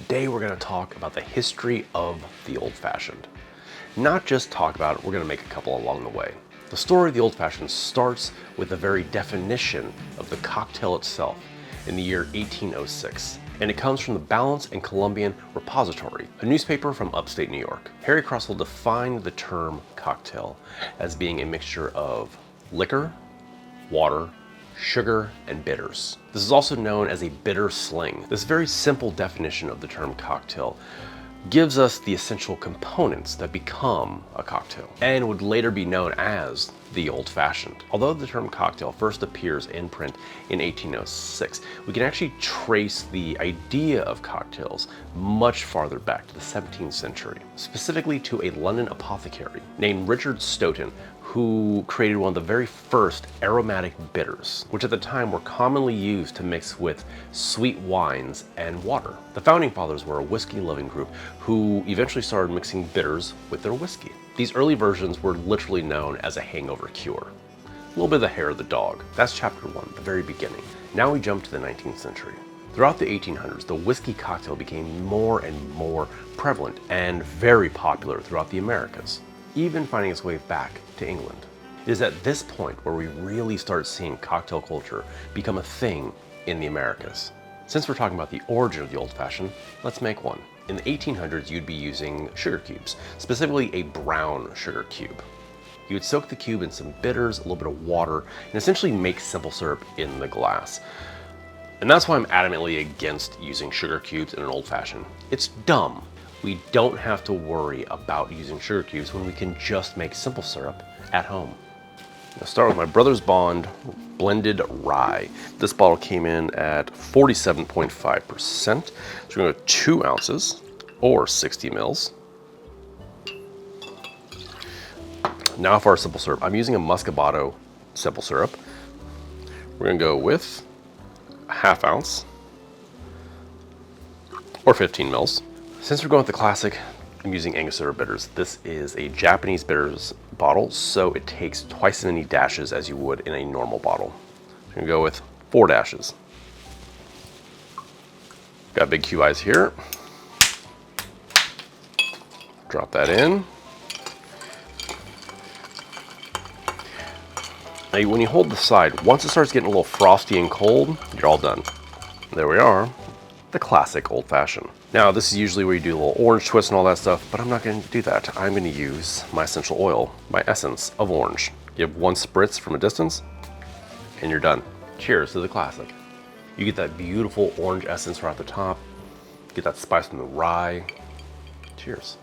today we're going to talk about the history of the Old Fashioned. Not just talk about it, we're going to make a couple along the way. The story of the Old Fashioned starts with the very definition of the cocktail itself in the year 1806. And it comes from the Balance and Columbian Repository, a newspaper from upstate New York. Harry Cressel defined the term cocktail as being a mixture of liquor, water, sugar, and bitters. This is also known as a bitter sling. This very simple definition of the term cocktail gives us the essential components that become a cocktail and would later be known as the Old Fashioned. Although the term cocktail first appears in print in 1806, we can actually trace the idea of cocktails much farther back to the 17th century, specifically to a London apothecary named Richard Stoughton, who created one of the very first aromatic bitters, which at the time were commonly used to mix with sweet wines and water. The founding fathers were a whiskey-loving group who eventually started mixing bitters with their whiskey. These early versions were literally known as a hangover cure. A little bit of the hair of the dog. That's chapter 1, the very beginning. Now we jump to the 19th century. Throughout the 1800s, the whiskey cocktail became more and more prevalent and very popular throughout the Americas, even finding its way back to England. It is at this point where we really start seeing cocktail culture become a thing in the Americas. Since we're talking about the origin of the Old Fashioned, let's make one. In the 1800s, you'd be using sugar cubes, specifically a brown sugar cube. You would soak the cube in some bitters, a little bit of water, and essentially make simple syrup in the glass. And that's why I'm adamantly against using sugar cubes in an Old Fashioned. It's dumb. We don't have to worry about using sugar cubes when we can just make simple syrup at home. I'll start with my Brother's Bond blended rye. This bottle came in at 47.5%. So we're going to go 2 ounces or 60 mils. Now for our simple syrup. I'm using a Muscovado simple syrup. We're going to go with a ½ ounce or 15 mils. Since we're going with the classic, I'm using Angostura bitters. This is a Japanese bitters bottle, so it takes twice as many dashes as you would in a normal bottle. I'm gonna go with 4 dashes. Got big cue eyes here. Drop that in. Now when you hold the side, once it starts getting a little frosty and cold, you're all done. There we are, the classic Old Fashioned. Now this is usually where you do a little orange twist and all that stuff, but I'm not going to do that. I'm going to use my essential oil, my essence of orange. Give 1 spritz from a distance and you're done. Cheers to the classic. You get that beautiful orange essence right at the top. Get that spice from the rye. Cheers.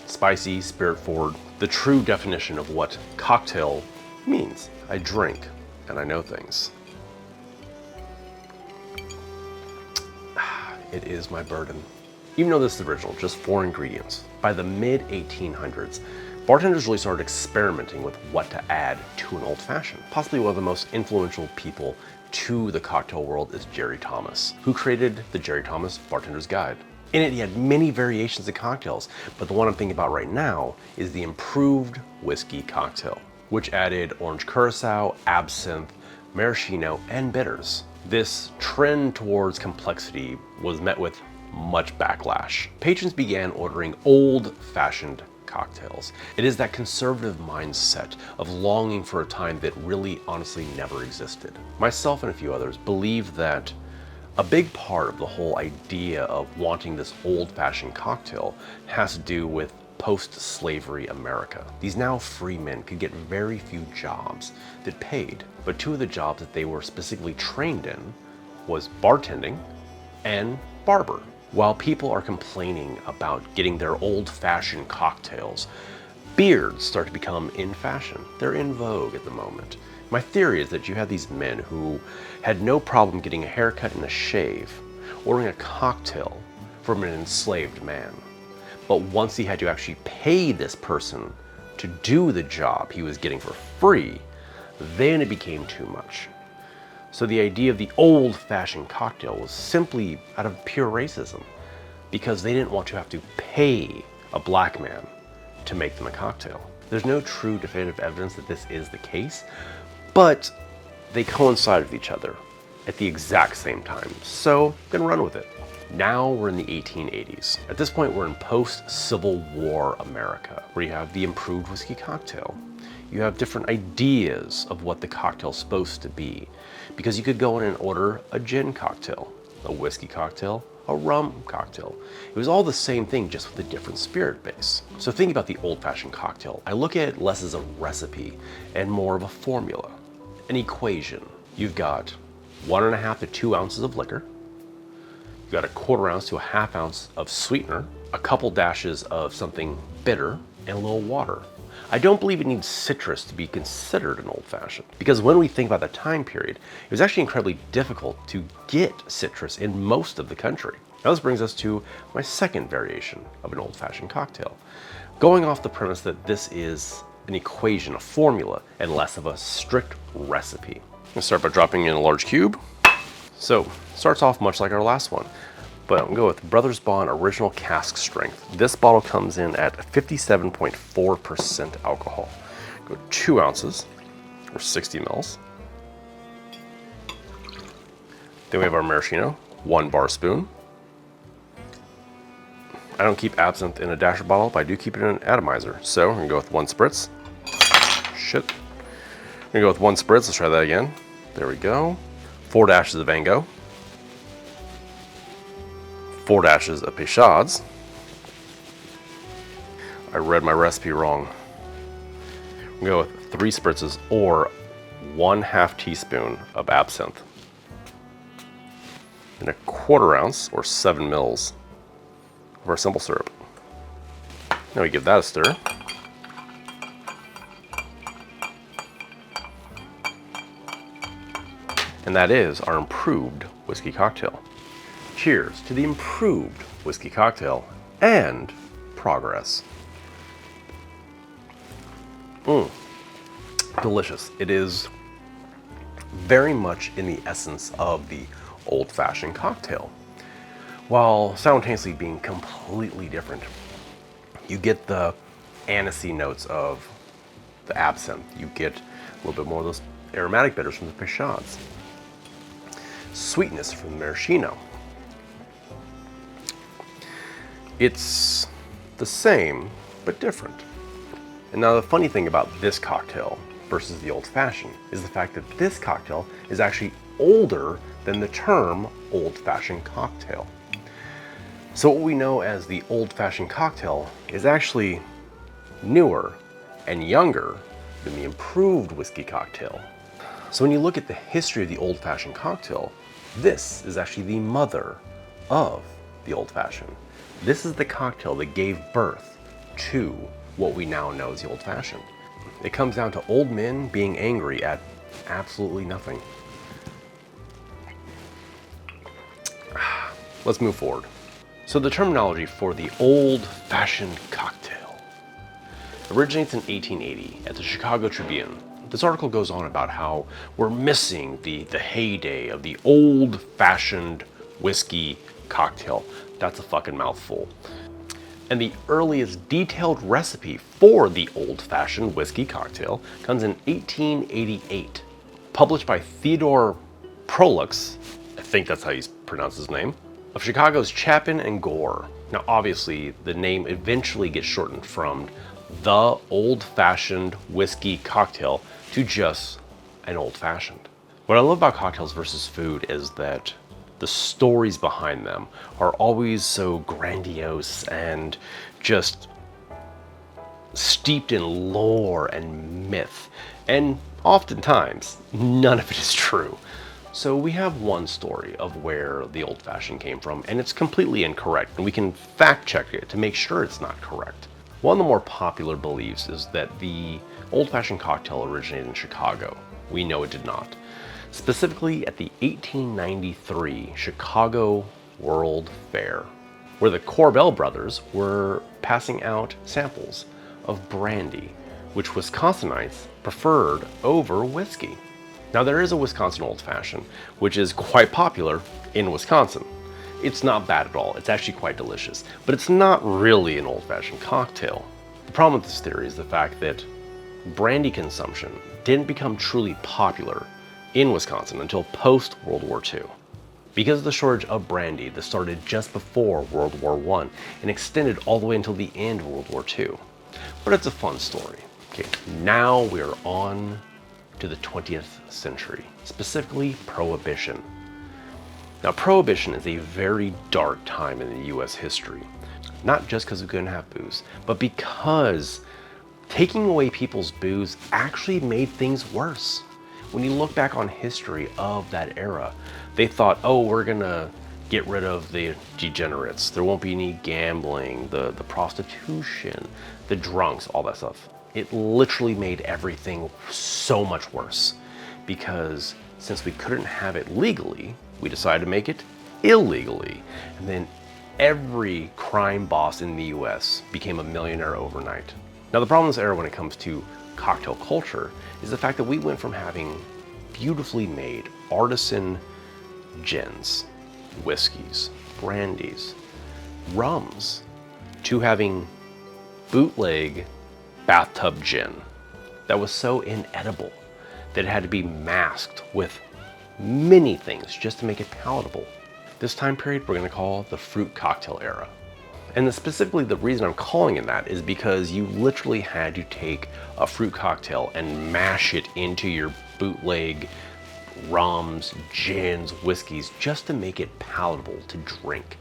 Spicy, spirit forward. The true definition of what cocktail means. I drink and I know things. It is my burden. Even though this is original, just 4 ingredients. By the mid-1800s, bartenders really started experimenting with what to add to an Old Fashioned. Possibly one of the most influential people to the cocktail world is Jerry Thomas, who created the Jerry Thomas Bartender's Guide. In it, he had many variations of cocktails, but the one I'm thinking about right now is the improved whiskey cocktail, which added orange curacao, absinthe, maraschino, and bitters. This trend towards complexity was met with much backlash. Patrons began ordering old-fashioned cocktails. It is that conservative mindset of longing for a time that really honestly never existed. Myself and a few others believe that a big part of the whole idea of wanting this old-fashioned cocktail has to do with post-slavery America. These now free men could get very few jobs that paid, but 2 of the jobs that they were specifically trained in was bartending and barber. While people are complaining about getting their old-fashioned cocktails, beards start to become in fashion. They're in vogue at the moment. My theory is that you had these men who had no problem getting a haircut and a shave, ordering a cocktail from an enslaved man. But once he had to actually pay this person to do the job he was getting for free, then it became too much. So the idea of the old-fashioned cocktail was simply out of pure racism, because they didn't want to have to pay a black man to make them a cocktail. There's no true definitive evidence that this is the case, but they coincide with each other at the exact same time, so I'm gonna run with it. Now we're in the 1880s. At this point, we're in post-Civil War America, where you have the improved whiskey cocktail. You have different ideas of what the cocktail's supposed to be, because you could go in and order a gin cocktail, a whiskey cocktail, a rum cocktail. It was all the same thing, just with a different spirit base. So thinking about the old-fashioned cocktail, I look at it less as a recipe and more of a formula, an equation. You've got 1.5 to 2 ounces of liquor. You've got 1/4 ounce to a 1/2 ounce of sweetener, a couple dashes of something bitter, and a little water. I don't believe it needs citrus to be considered an old-fashioned, because when we think about the time period, it was actually incredibly difficult to get citrus in most of the country. Now this brings us to my second variation of an old-fashioned cocktail, going off the premise that this is an equation, a formula, and less of a strict recipe. I'm gonna start by dropping in a large cube. So, starts off much like our last one, but I'm gonna go with Brothers Bond Original Cask Strength. This bottle comes in at 57.4% alcohol. Go 2 ounces, or 60 mils. Then we have our maraschino, 1 bar spoon. I don't keep absinthe in a dasher bottle, but I do keep it in an atomizer. So I'm gonna go with 1 spritz. Shit. I'm gonna go with 1 spritz, let's try that again. There we go. 4 dashes of Vango. 4 dashes of Peychaud's. I read my recipe wrong. I'm gonna go with 3 spritzes or 1/2 teaspoon of absinthe. And 1/4 ounce or 7 mils of our simple syrup. Now we give that a stir. And that is our improved whiskey cocktail. Cheers to the improved whiskey cocktail and progress. Delicious. It is very much in the essence of the old-fashioned cocktail, while simultaneously being completely different. You get the anisey notes of the absinthe. You get a little bit more of those aromatic bitters from the Peychaud's. Sweetness from the maraschino. It's the same, but different. And now the funny thing about this cocktail versus the old-fashioned is the fact that this cocktail is actually older than the term old-fashioned cocktail. So what we know as the old-fashioned cocktail is actually newer and younger than the improved whiskey cocktail. So when you look at the history of the old-fashioned cocktail, this is actually the mother of the old-fashioned. This is the cocktail that gave birth to what we now know as the old-fashioned. It comes down to old men being angry at absolutely nothing. Let's move forward. So the terminology for the old-fashioned cocktail originates in 1880 at the Chicago Tribune. This article goes on about how we're missing the heyday of the old-fashioned whiskey cocktail. That's a fucking mouthful. And the earliest detailed recipe for the old-fashioned whiskey cocktail comes in 1888, published by Theodore Prolux, I think that's how you pronounce his name, of Chicago's Chapin and Gore. Now obviously the name eventually gets shortened from the old-fashioned whiskey cocktail to just an old-fashioned. What I love about cocktails versus food is that the stories behind them are always so grandiose and just steeped in lore and myth. And oftentimes, none of it is true. So we have one story of where the old-fashioned came from, and it's completely incorrect, and we can fact check it to make sure it's not correct. One of the more popular beliefs is that the old-fashioned cocktail originated in Chicago. We know it did not. Specifically at the 1893 Chicago World Fair, where the Corbel brothers were passing out samples of brandy, which Wisconsinites preferred over whiskey. Now there is a Wisconsin Old Fashioned, which is quite popular in Wisconsin. It's not bad at all, it's actually quite delicious, but it's not really an old-fashioned cocktail. The problem with this theory is the fact that brandy consumption didn't become truly popular in Wisconsin until post-World War II. Because of the shortage of brandy that started just before World War I and extended all the way until the end of World War II. But it's a fun story. Okay, now we are on to the 20th century, specifically Prohibition. Now, Prohibition is a very dark time in the US history, not just because we couldn't have booze, but because taking away people's booze actually made things worse. When you look back on history of that era, they thought, oh, we're gonna get rid of the degenerates. There won't be any gambling, the prostitution, the drunks, all that stuff. It literally made everything so much worse because since we couldn't have it legally, we decided to make it illegally. And then every crime boss in the US became a millionaire overnight. Now, the problem in this era when it comes to cocktail culture is the fact that we went from having beautifully made artisan gins, whiskeys, brandies, rums, to having bootleg bathtub gin that was so inedible that it had to be masked with many things just to make it palatable. This time period we're going to call the fruit cocktail era. And specifically the reason I'm calling it that is because you literally had to take a fruit cocktail and mash it into your bootleg rums, gins, whiskeys, just to make it palatable to drink.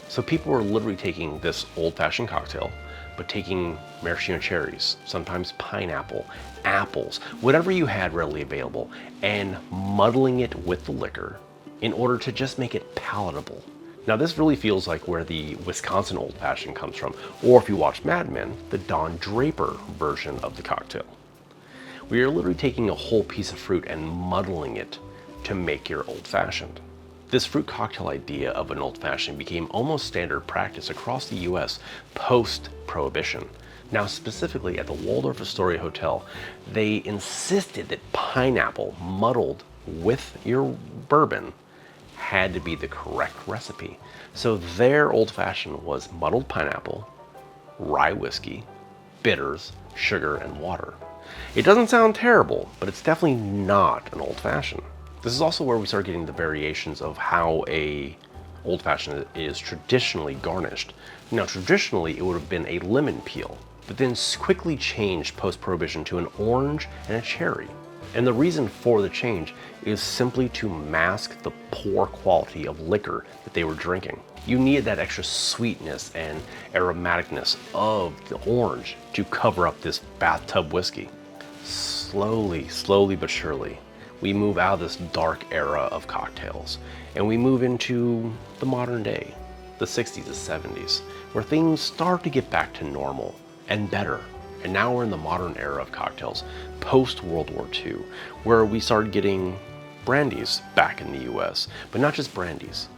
So people were literally taking this old-fashioned cocktail, but taking maraschino cherries, sometimes pineapple, apples, whatever you had readily available, and muddling it with the liquor in order to just make it palatable. Now, this really feels like where the Wisconsin Old Fashioned comes from, or if you watch Mad Men, the Don Draper version of the cocktail. We are literally taking a whole piece of fruit and muddling it to make your Old Fashioned. This fruit cocktail idea of an Old Fashioned became almost standard practice across the US post-Prohibition. Now, specifically at the Waldorf Astoria Hotel, they insisted that pineapple muddled with your bourbon had to be the correct recipe. So their Old Fashioned was muddled pineapple, rye whiskey, bitters, sugar, and water. It doesn't sound terrible, but it's definitely not an Old Fashioned. This is also where we start getting the variations of how a Old Fashioned is traditionally garnished. Now, traditionally, it would have been a lemon peel, but then quickly changed post-Prohibition to an orange and a cherry. And the reason for the change is simply to mask the poor quality of liquor that they were drinking. You needed that extra sweetness and aromaticness of the orange to cover up this bathtub whiskey. Slowly but surely, we move out of this dark era of cocktails and we move into the modern day, the 60s, the 70s, where things start to get back to normal and better. And now we're in the modern era of cocktails, post-World War II, where we started getting brandies back in the US, but not just brandies,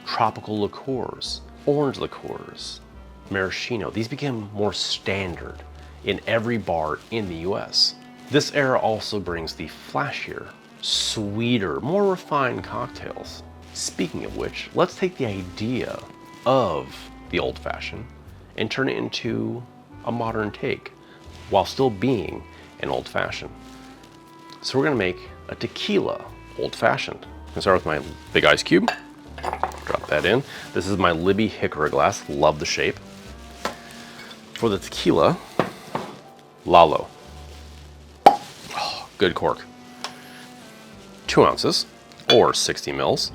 tropical liqueurs, orange liqueurs, maraschino. These became more standard in every bar in the US. This era also brings the flashier, sweeter, more refined cocktails. Speaking of which, let's take the idea of the Old Fashioned and turn it into a modern take, while still being an Old Fashioned. So we're gonna make a tequila Old Fashioned. I'm gonna start with my big ice cube. Drop that in. This is my Libby Hickory glass, love the shape. For the tequila, Lalo. Oh, good cork. 2 ounces, or 60 mils.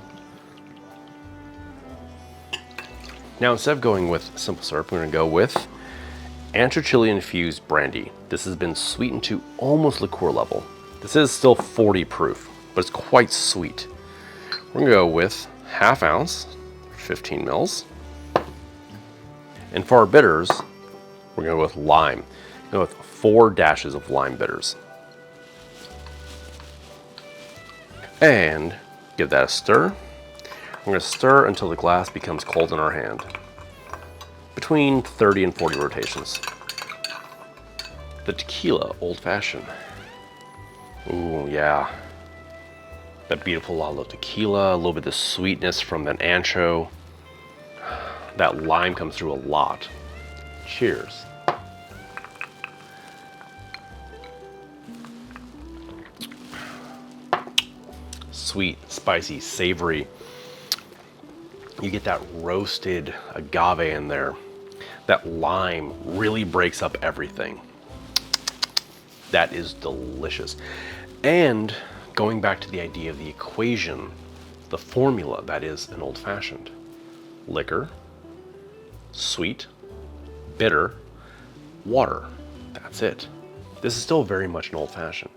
Now, instead of going with simple syrup, we're gonna go with ancho chili infused brandy. This has been sweetened to almost liqueur level. This is still 40 proof, but it's quite sweet. We're gonna go with ½ ounce, 15 mils. And for our bitters, we're gonna go with lime. Go with 4 dashes of lime bitters. And give that a stir. We're gonna stir until the glass becomes cold in our hand. Between 30 and 40 rotations. The tequila Old Fashioned. Ooh, yeah. That beautiful Lalo tequila, a little bit of sweetness from that ancho. That lime comes through a lot. Cheers. sweet, spicy, savory. You get that roasted agave in there. That lime really breaks up everything. That is delicious. And going back to the idea of the equation, the formula that is an old fashioned: liquor, sweet, bitter, water. That's it. This is still very much an old fashioned,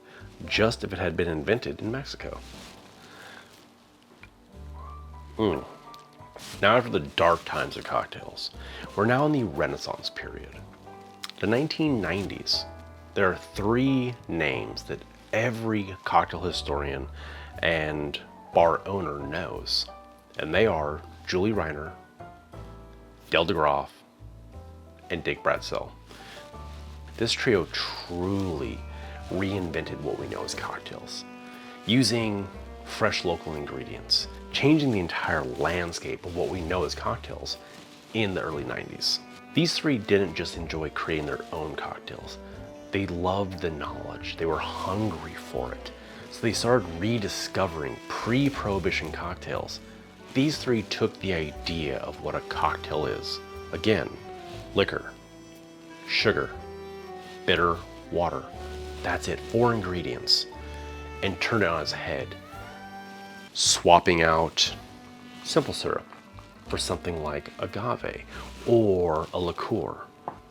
just if it had been invented in Mexico. Now, after the dark times of cocktails, we're now in the Renaissance period. The 1990s. There are three names that every cocktail historian and bar owner knows, and they are Julie Reiner, Del DeGroff, and Dick Bradsell. This trio truly reinvented what we know as cocktails, using fresh local ingredients, changing the entire landscape of what we know as cocktails in the early 90s. These three didn't just enjoy creating their own cocktails. They loved the knowledge. They were hungry for it. So they started rediscovering pre-Prohibition cocktails. These three took the idea of what a cocktail is. Again, liquor, sugar, bitter, water. That's it, 4 ingredients. And turned it on its head, swapping out simple syrup for something like agave or a liqueur,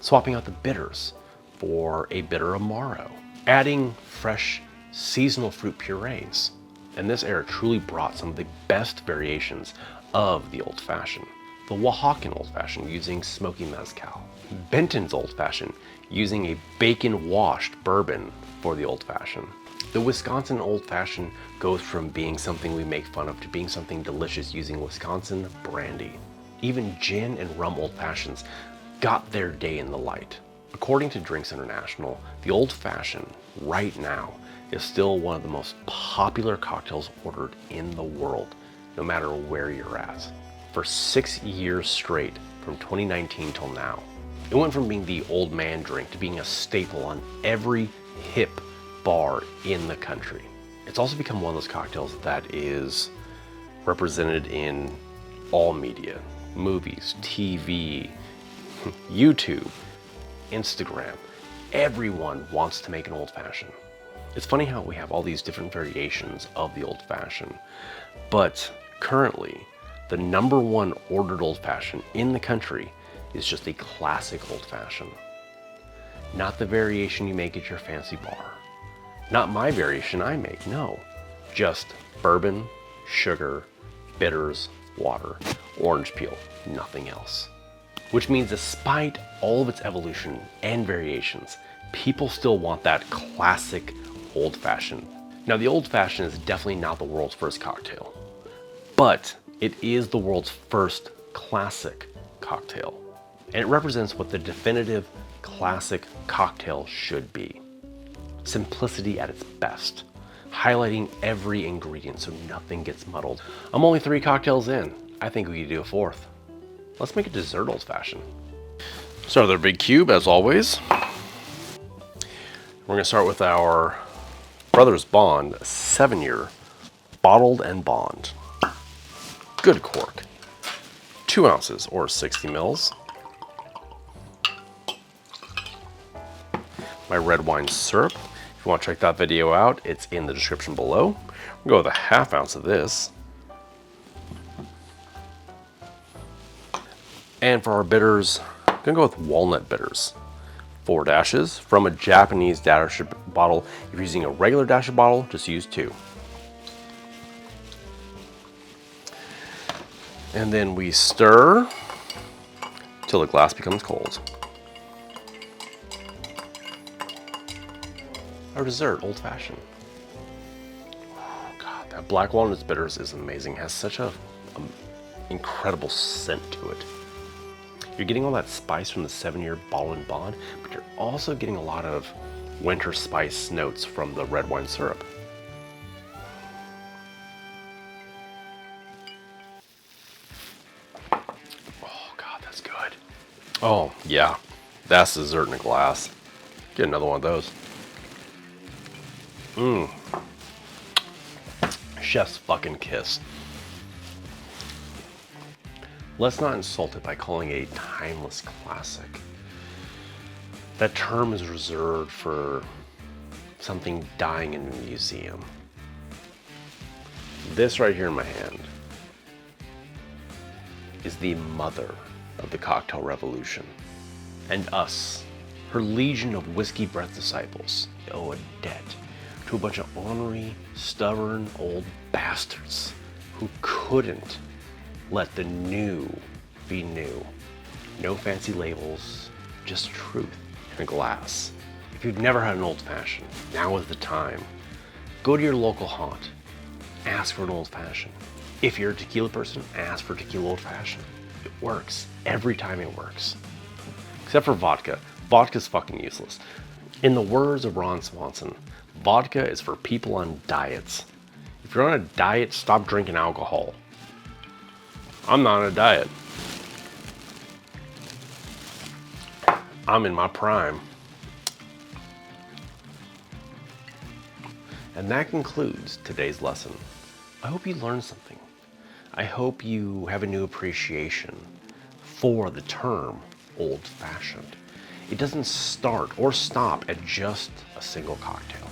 swapping out the bitters for a bitter amaro, adding fresh seasonal fruit purees. And this era truly brought some of the best variations of the old fashioned. The Oaxacan old fashioned using smoky mezcal, Benton's old fashioned using a bacon washed bourbon for the old fashioned. The Wisconsin old fashioned goes from being something we make fun of to being something delicious using Wisconsin brandy. Even gin and rum old fashions got their day in the light. According to Drinks International, the old fashioned right now is still one of the most popular cocktails ordered in the world, no matter where you're at. For 6 years straight, from 2019 till now, it went from being the old man drink to being a staple on every hip bar in the country. It's also become one of those cocktails that is represented in all media, movies, TV, YouTube, Instagram. Everyone wants to make an old fashioned. It's funny how we have all these different variations of the old fashioned, but currently the #1 ordered old fashioned in the country is just a classic old fashioned. Not the variation you make at your fancy bar. Not my variation I make, no. Just bourbon, sugar, bitters, water, orange peel, nothing else. Which means despite all of its evolution and variations, people still want that classic old fashioned. Now, the old fashioned is definitely not the world's first cocktail, but it is the world's first classic cocktail. And it represents what the definitive classic cocktail should be. Simplicity at its best, highlighting every ingredient so nothing gets muddled. I'm only 3 cocktails in. I think we could do a 4th. Let's make a dessert old fashioned. Start with our big cube, as always. We're gonna start with our Brothers Bond 7-year bottled and bond. Good cork. 2 ounces or 60 mils. My red wine syrup. If you want to check that video out, it's in the description below. We'll go with a 1/2 ounce of this. And for our bitters, I'm gonna go with walnut bitters. 4 dashes from a Japanese dash bottle. If you're using a regular dash bottle, just use 2. And then we stir till the glass becomes cold. Our dessert, old fashioned. Oh God, that black walnut bitters is amazing. It has such a incredible scent to it. You're getting all that spice from the 7-year bottle and bond, but you're also getting a lot of winter spice notes from the red wine syrup. Oh God, that's good. Oh yeah, that's dessert in a glass. Get another one of those. Chef's fucking kiss. Let's not insult it by calling it a timeless classic. That term is reserved for something dying in a museum. This right here in my hand is the mother of the cocktail revolution. And us, her legion of whiskey breath disciples, owe a debt to a bunch of ornery, stubborn old bastards who couldn't let the new be new. No fancy labels, just truth in a glass. If you've never had an old fashioned, now is the time. Go to your local haunt, ask for an old fashioned. If you're a tequila person, ask for tequila old fashioned. It works. Every time it works. Except for vodka. Vodka's fucking useless. In the words of Ron Swanson, vodka is for people on diets. If you're on a diet, stop drinking alcohol. I'm not on a diet. I'm in my prime. And that concludes today's lesson. I hope you learned something. I hope you have a new appreciation for the term old fashioned. It doesn't start or stop at just a single cocktail.